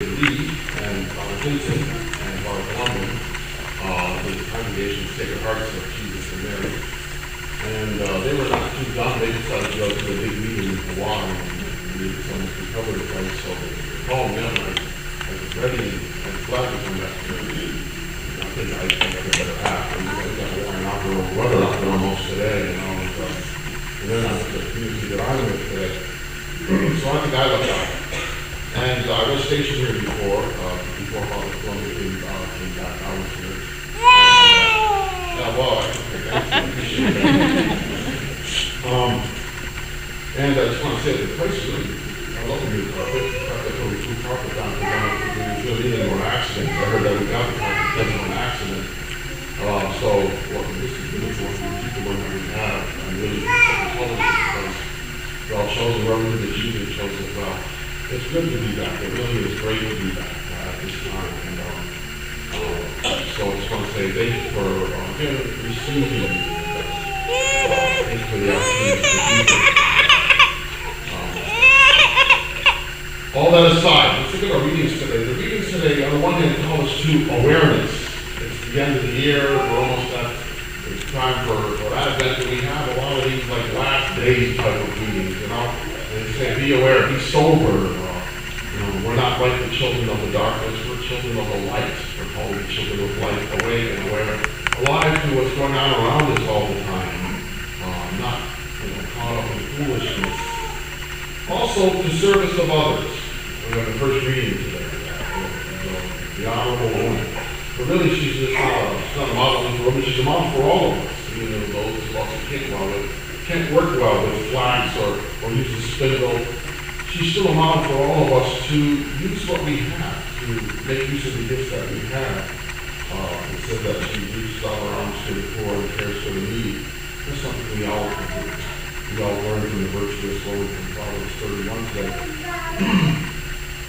Lee and Father Vincent and Father Columban, the congregation of Sacred Hearts of Jesus and Mary. And they were not too done. They decided to go to a big meeting in Hawaii and we almost recovered the place. So they called me up and I was ready and glad to come back to it. I think I better have. We got warring out there over weather out there almost today, and then I was the community that I'm with today. So I think I looked out. And I was stationed here before Father Columbia came back. I was here. Well, I appreciate that. And I just want to say the place really, I love the new carpet. In fact, I put a new carpet down because we really need any more accidents. I heard that we got the carpet because of an accident. This is the new one. We keep the one that we have. And really, the colors of the place. We all chose it. Whoever did the Jesus chose it well. It's good to be back. It really is great to be back at this time. And so I just want to say thank you for receiving. Thank you for the opportunity to be here. All that aside, let's look at our readings today. The readings today, on the one hand, call us to awareness. It's the end of the year. We're almost at it's time for Advent. And we have a lot of these like last days type of readings, And they say, be aware, be sober. We're not like the children of the darkness. We're children of the light. We're called the children of light, awake and aware, alive to what's going on around us all the time. Not caught up in foolishness. Also, the service of others. We have the first reading today. The honorable woman. But really, she's not a model for women. She's a model for all of us. Those of us who can't work well with flax or use the spindle. She's still a model for all of us to use what we have, to make use of the gifts that we have. It says that she reaches out her arms to the poor and cares for the needy. That's something we all can do. We all learn from the virtuous woman from Proverbs 31 today.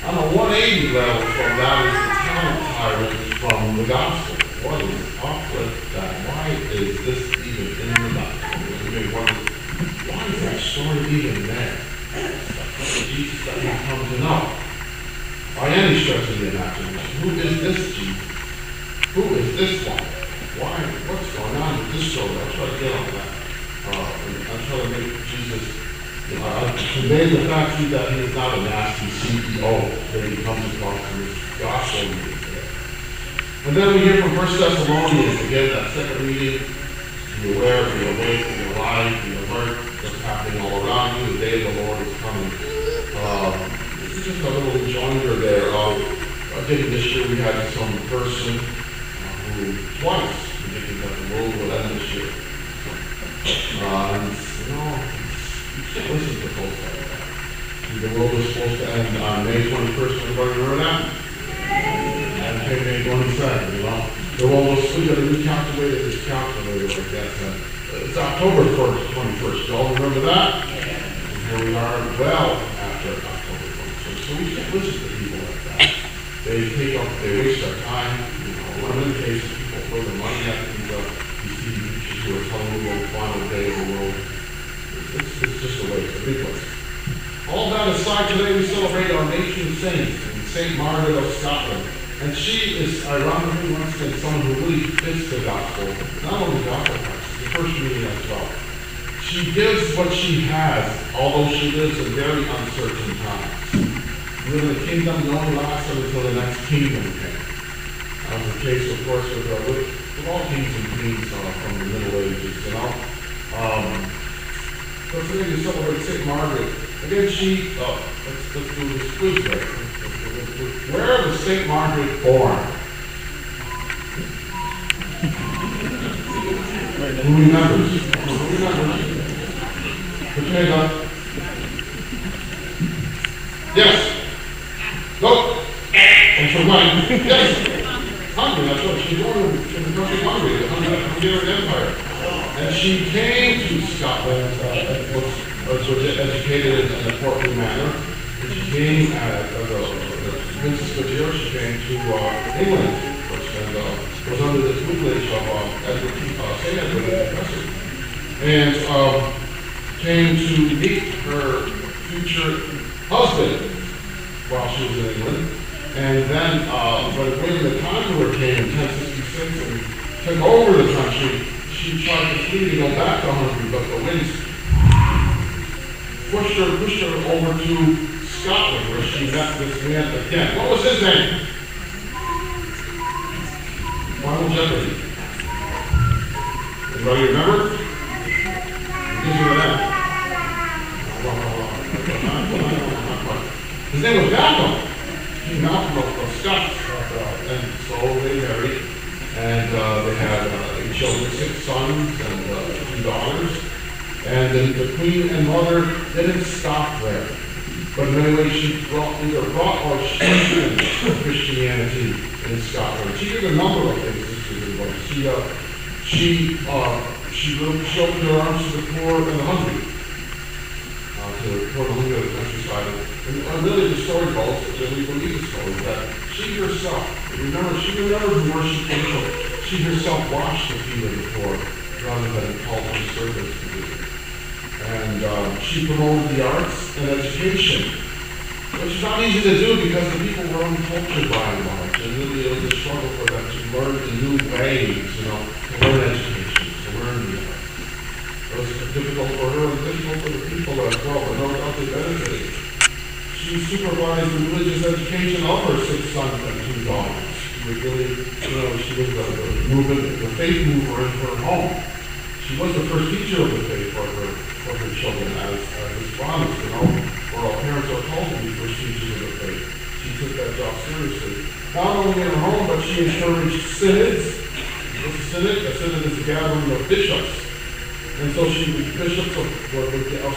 On a 180 level from that is the talent tyrant from the gospel. What is up with that? Why is this even in the gospel? You may wonder, why is that story even there? Jesus that we come to know. By any stretch of the imagination. Who is this Jesus? Who is this one? Why? What's going on with this story? I'll try to get on that. I'll try to make Jesus convey the fact that he is not a nasty CEO that he comes across in this gospel reading today. And then we hear from 1 Thessalonians, again, that second reading. Be aware, be awake, be alive, be alert. What's happening all around you. The day of the Lord is coming. This is just a little rejoinder there. Again, this year we had some person who twice predicted that the world would end this year. You can't listen to folks like that. The world was supposed to end on May 21st. Everybody remember that? And May 22nd, The world was we got to recalculate this calculator like that. It's October 21st. You all remember that? And here we are well after October 21st. So we can't listen to people like that. They waste our time. In many cases, people throw their money at these TV teachers who are telling you the final day of the world. It's just a waste, a big waste. All that aside, today we celebrate our nation's saint, St. Margaret of Scotland. And she is, ironically, once again, someone who really fits the gospel. Not only the gospel parts, the first reading as well. She gives what she has, although she lives in very uncertain times. We live in a kingdom that only lasts until the next kingdom came. That was the case, of course, with all kings and queens from the Middle Ages, So today we celebrate St. Margaret. Again, let's do this quiz right. Where was St. Margaret born? Who remembers? Put your hand up. Yes. Go. And for when? Yes. Hungary, that's what she was born in the country of Hungary, the Hungarian Empire. And she came to Scotland, was educated in a courtly manner. And she came as a Princess Madeira. She came to England first and was under the tutelage of St. Edward the Confessor. And came to meet her future husband while she was in England. And then, when the conqueror came in 1066 and took over the country, she tried to flee to go back to Hungary, but the winds pushed her over to Scotland, where she met this man again. What was his name? Final Jeopardy. Anybody remember? These are them. His name was Malcolm. Malcolm of Scots. And so they married, and they had 8 children, 6 sons and 2 daughters. And then the queen and mother didn't stop there. But in many ways, she either brought or strengthened Christianity in Scotland. She did a number of things. She opened her arms to the poor and the hungry, to the poor and hungry of the countryside. And really, the story goes, and we believe the story, that she herself, she remembered the worship angel. She herself washed the feet of the poor, rather than called her servants to do. And she promoted the arts and education, which is not easy to do because the people were uncultured by and large, and really it was a struggle for them to learn in new ways, to learn education, to learn the arts. It was difficult for her and difficult for the people as well, but no doubt they benefited. She supervised the religious education of her 6 sons and 2 daughters. She was really, she was the faith mover in her home. She was the first teacher of the faith for her children, as respondents, or our parents are called to be first teachers of the faith. She took that job seriously. Not only in her home, but she encouraged synods. What's a synod? A synod is a gathering of bishops. And so bishops of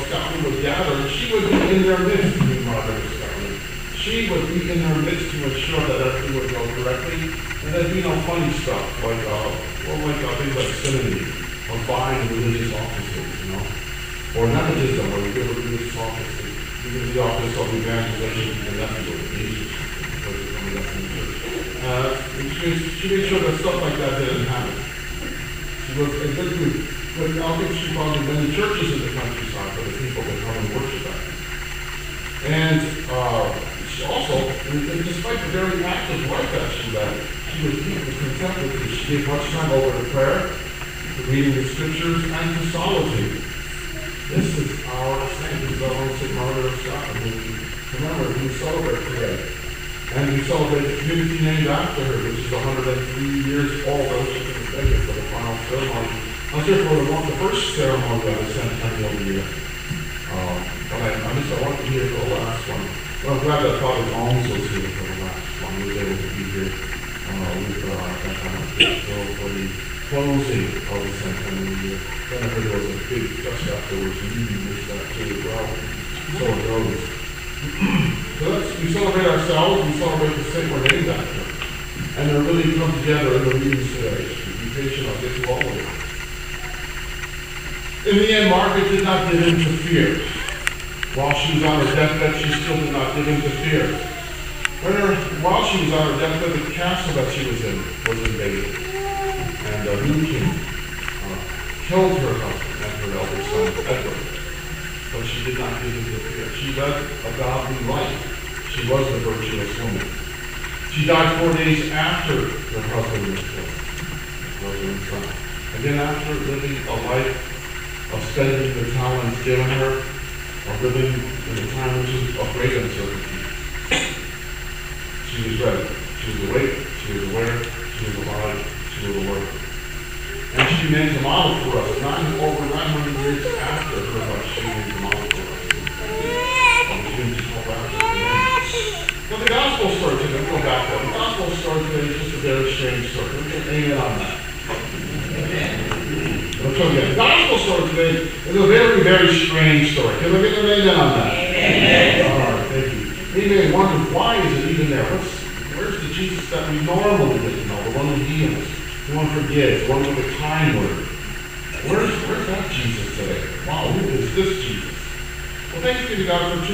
Scotland would gather, and she would be in their midst, Queen Margaret of Scotland. She would be in their midst to ensure that everything would go correctly, and there'd be no funny stuff, like things like simony, or buying religious offices, or nepotism, where you give a religious office, you give the office of evangelization and nephew, because it's coming up in the church. She made sure that stuff like that didn't happen. She was but I think she founded many churches in the countryside for the people to come and worship at. And she also, despite the very active life that she led, she was deeply contemplative. She gave much time over to prayer, to reading the scriptures, and to solitude. This is our saint. This is our own St. Margaret of Scotland. Remember, we celebrate today. And we celebrate the community named after her, which is 103 years old. I wish I could have been here for the final ceremony. I was here for the first ceremony of the centennial year. But I want to be here for the last one. Well, I'm glad that Father Gomes was here for the last one. He was able to be here for the closing of the centennial year. Then I heard there was a big, just afterwards, meeting with that too as well. So it goes. So we celebrate ourselves, we celebrate the saint we're named after. And they're really come together in the readings today. Be patient, I'll get to all of it. In the end, Margaret did not give in to fear. While she was on her deathbed, she still did not give in to fear. While she was on her deathbed, the castle that she was in was invaded. And a new king killed her husband and her eldest son, Edward. But she did not give in to fear. She led a godly life. She was a virtuous woman. She died 4 days after her husband was killed. Again, after living a life of spending the talents given her, of living in a time which is of great uncertainty. She was ready. She was awake. She was aware. She was alive. She was alert. And she remains a model for us. Over 900 years after her life, she remains a model for us. So the gospel story today, we'll go back there. The gospel story today is just a very strange story. Let me get an amen on that. The gospel story today is a very, very strange story. Can we get an amen on that? Amen. All right, thank you. We may wonder, why is it even there? Where's the Jesus that we normally get to know? The one who heals, the one who forgives, the one with a kind word. Where's that Jesus today? Wow, who is this Jesus? Well, thanks be to God for